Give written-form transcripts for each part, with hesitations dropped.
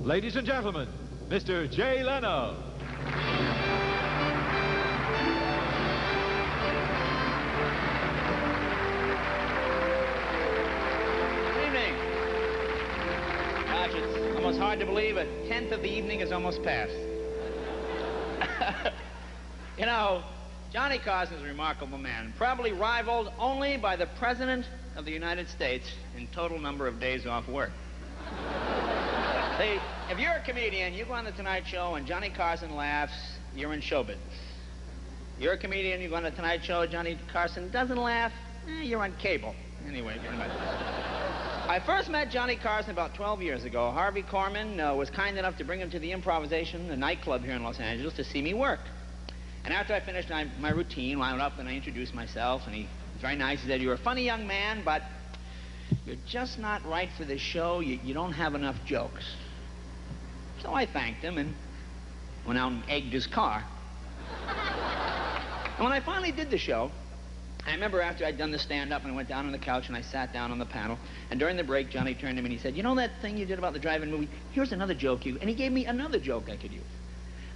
Ladies and gentlemen, Mr. Jay Leno. Good evening. Gosh, it's almost hard to believe a tenth of the evening is almost past. You know, Johnny Carson is a remarkable man, probably rivaled only by the President of the United States in total number of days off work. See, if you're a comedian, you go on the Tonight Show and Johnny Carson laughs, you're in show business. You're a comedian, you go on the Tonight Show, Johnny Carson doesn't laugh, you're on cable. Anyway, pretty much. I first met Johnny Carson about 12 years ago. Harvey Korman was kind enough to bring him to the Improvisation, a nightclub here in Los Angeles, to see me work. And after I finished my routine, wound up and I introduced myself, and he was very nice. He said, "You're a funny young man, but you're just not right for the show. You don't have enough jokes." So I thanked him and went out and egged his car. And when I finally did the show, I remember after I'd done the stand-up and I went down on the couch and I sat down on the panel, and during the break, Johnny turned to me and he said, "You know that thing you did about the drive-in movie? Here's another joke you..." And he gave me another joke I could use.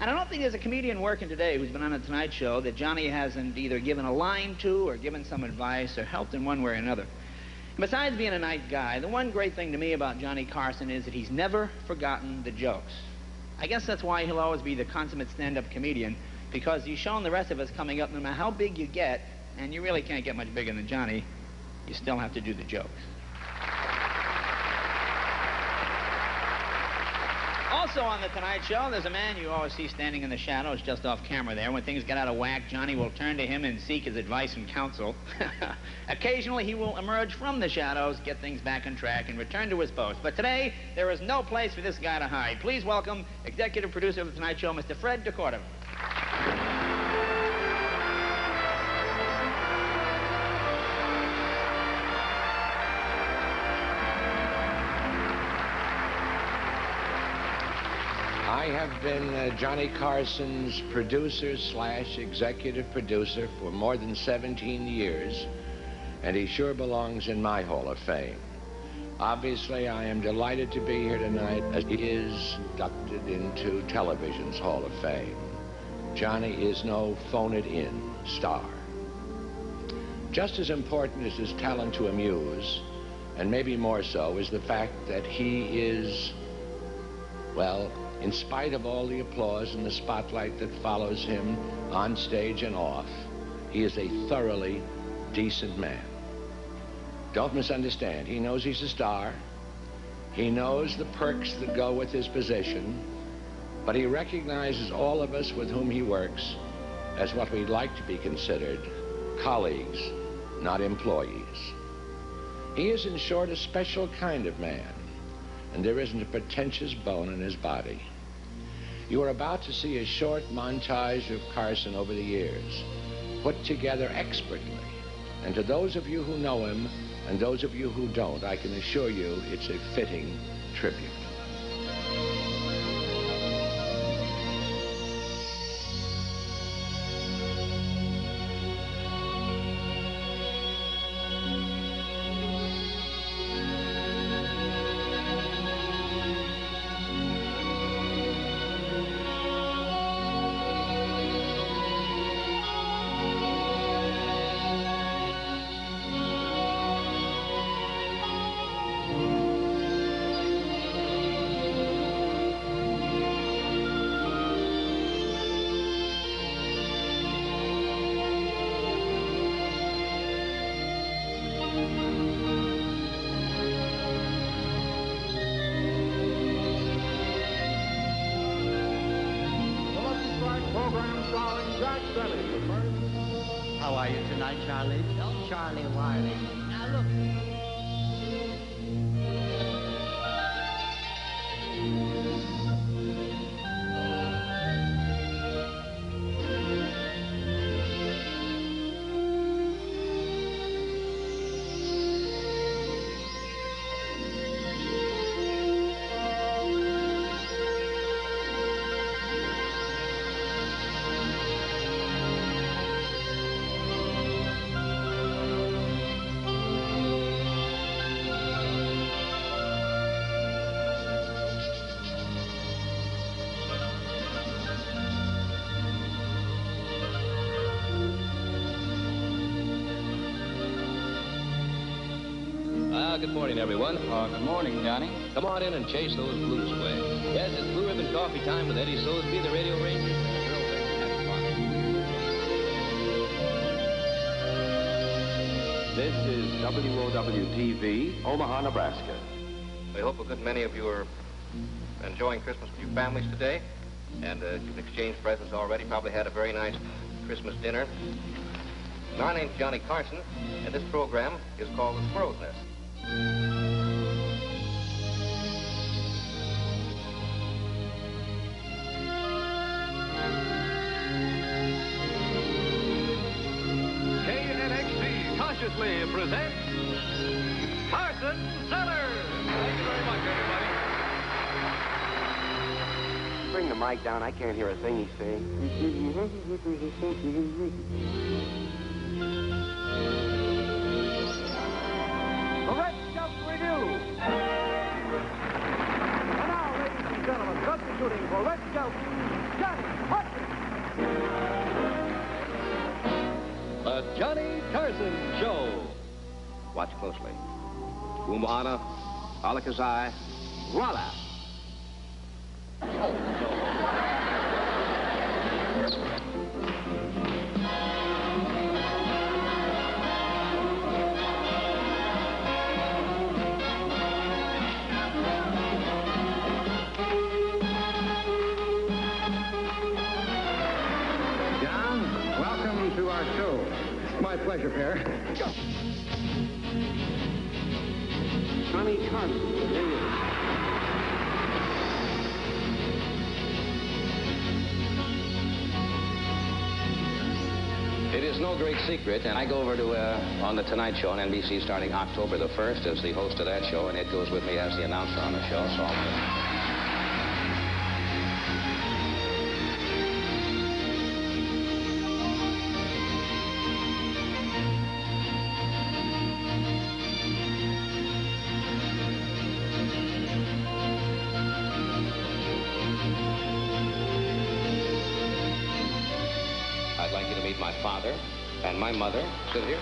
And I don't think there's a comedian working today who's been on a Tonight Show that Johnny hasn't either given a line to or given some advice or helped in one way or another. And besides being a nice guy, the one great thing to me about Johnny Carson is that he's never forgotten the jokes. I guess that's why he'll always be the consummate stand-up comedian, because he's shown the rest of us coming up, no matter how big you get, and you really can't get much bigger than Johnny, you still have to do the jokes. Also on the Tonight Show, there's a man you always see standing in the shadows just off camera there. When things get out of whack, Johnny will turn to him and seek his advice and counsel. Occasionally, he will emerge from the shadows, get things back on track, and return to his post. But today, there is no place for this guy to hide. Please welcome executive producer of the Tonight Show, Mr. Fred DeCordova. I have been Johnny Carson's producer / executive producer for more than 17 years, and he sure belongs in my Hall of Fame. Obviously, I am delighted to be here tonight as he is inducted into television's Hall of Fame. Johnny is no phone-it-in star. Just as important as his talent to amuse, and maybe more so, is the fact that he is, well, in spite of all the applause and the spotlight that follows him on stage and off, he is a thoroughly decent man. Don't misunderstand. He knows he's a star. He knows the perks that go with his position, but he recognizes all of us with whom he works as what we'd like to be considered colleagues, not employees. He is, in short, a special kind of man, and there isn't a pretentious bone in his body. You are about to see a short montage of Carson over the years, put together expertly. And to those of you who know him, and those of you who don't, I can assure you it's a fitting tribute. How are you tonight, Charlie? Oh, Charlie Wiley. Now look. good morning, everyone. Good morning, Johnny. Come on in and chase those blues away. Yes, it's Blue Ribbon Coffee Time with Eddie Soulsby, the Radio Ranger. This is WOW-TV, Omaha, Nebraska. We hope a good many of you are enjoying Christmas with your families today. And you've exchanged presents already, probably had a very nice Christmas dinner. My name's Johnny Carson, and this program is called The Squirrel's Nest. KNXT consciously presents Carson Zeller. Thank you very much, everybody. Bring the mic down. I can't hear a thing he's saying. The Red Scout Review. And now, ladies and gentlemen, substituting for Red Scout, Johnny Carson. The Johnny Carson Show. Watch closely. Umana, Alakazai, voila! John, welcome to our show. My pleasure, Pear. Johnny Carson. There he is. It is no great secret, and I go over to on the Tonight Show on NBC starting October the 1st as the host of that show, and Ed goes with me as the announcer on the show, so I'd like you to meet my father and my mother. Sit here.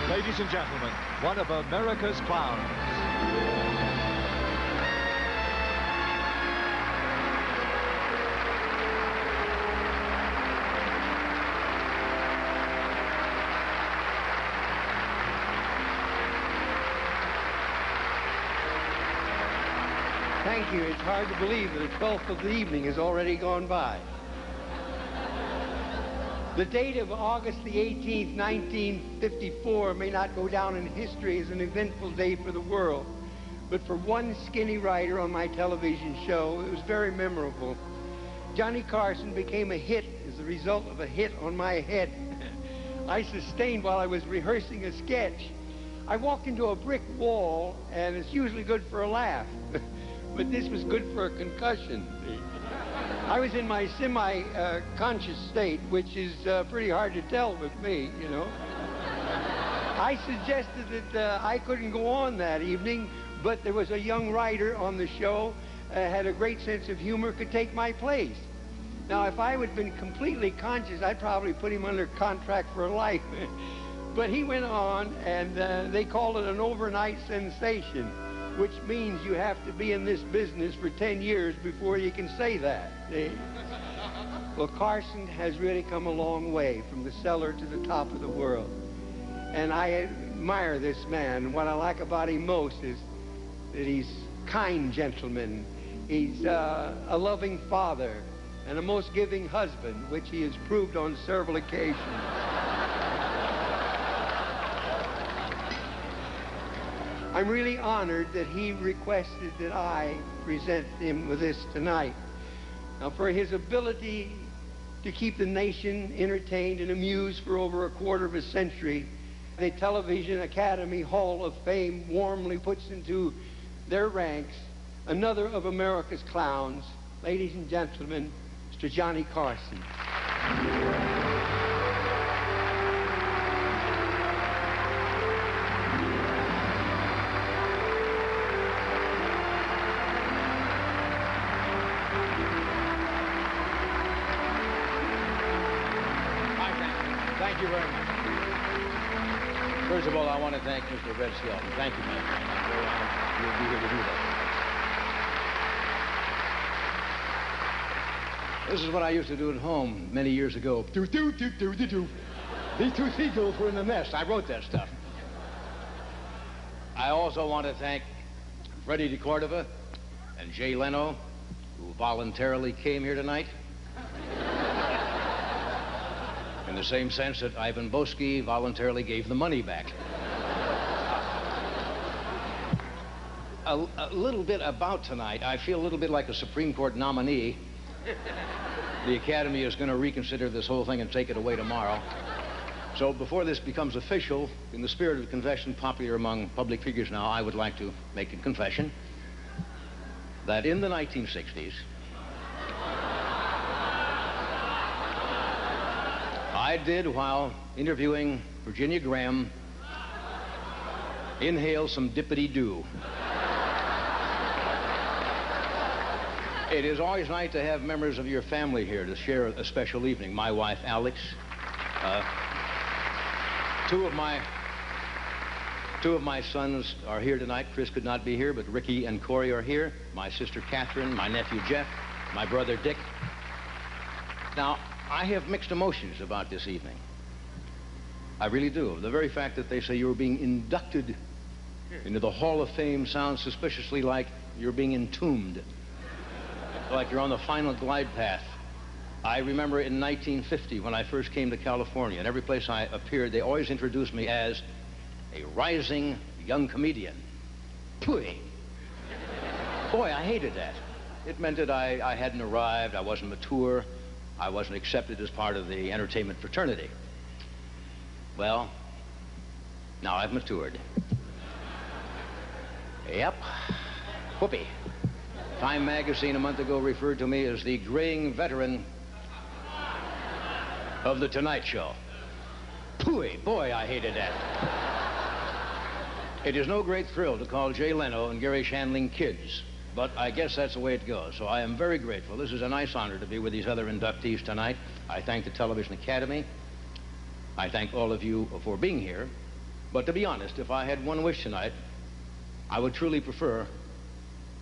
Ladies and gentlemen, one of America's clowns. Thank you. It's hard to believe that the 12th of the evening has already gone by. The date of August the 18th, 1954 may not go down in history as an eventful day for the world, but for one skinny writer on my television show, it was very memorable. Johnny Carson became a hit as a result of a hit on my head I sustained while I was rehearsing a sketch. I walked into a brick wall, and it's usually good for a laugh, but this was good for a concussion. I was in my semi-conscious state, which is pretty hard to tell with me, you know. I suggested that I couldn't go on that evening, but there was a young writer on the show, had a great sense of humor, could take my place. Now, if I would have been completely conscious, I'd probably put him under contract for life. But he went on, and they called it an overnight sensation, which means you have to be in this business for 10 years before you can say that. See? Well, Carson has really come a long way from the cellar to the top of the world. And I admire this man. What I like about him most is that he's a kind gentleman. He's a loving father and a most giving husband, which he has proved on several occasions. I'm really honored that he requested that I present him with this tonight. Now, for his ability to keep the nation entertained and amused for over a quarter of a century, the Television Academy Hall of Fame warmly puts into their ranks another of America's clowns. Ladies and gentlemen, Mr. Johnny Carson. Thank you very much. First of all, I want to thank Mr. Red Skelton. Thank you, my friend. I'm very honored you'll be here to do that. This is what I used to do at home many years ago. These two seagulls were in the nest. I wrote that stuff. I also want to thank Freddie DeCordova and Jay Leno, who voluntarily came here tonight. In the same sense that Ivan Boesky voluntarily gave the money back. A little bit about tonight. I feel a little bit like a Supreme Court nominee. The Academy is going to reconsider this whole thing and take it away tomorrow. So before this becomes official, in the spirit of confession popular among public figures now, I would like to make a confession that in the 1960s, I did, while interviewing Virginia Graham, inhale some dippity-doo. It is always nice to have members of your family here to share a special evening. My wife, Alex. Two of my sons are here tonight. Chris could not be here, but Ricky and Corey are here. My sister, Catherine, my nephew, Jeff, my brother, Dick. Now, I have mixed emotions about this evening. I really do. The very fact that they say you're being inducted into the Hall of Fame sounds suspiciously like you're being entombed, like you're on the final glide path. I remember in 1950 when I first came to California, and every place I appeared, they always introduced me as a rising young comedian. Pooey. Boy, I hated that. It meant that I hadn't arrived, I wasn't mature, I wasn't accepted as part of the entertainment fraternity. Well, now I've matured. Yep. Whoopee. Time magazine a month ago referred to me as the graying veteran of The Tonight Show. Pooey. Boy, I hated that. It is no great thrill to call Jay Leno and Gary Shandling kids. But I guess that's the way it goes. So I am very grateful. This is a nice honor to be with these other inductees tonight. I thank the Television Academy. I thank all of you for being here. But to be honest, if I had one wish tonight, I would truly prefer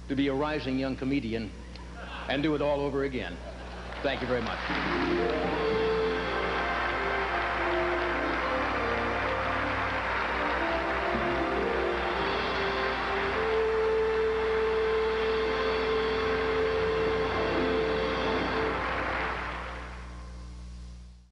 to be a rising young comedian and do it all over again. Thank you very much.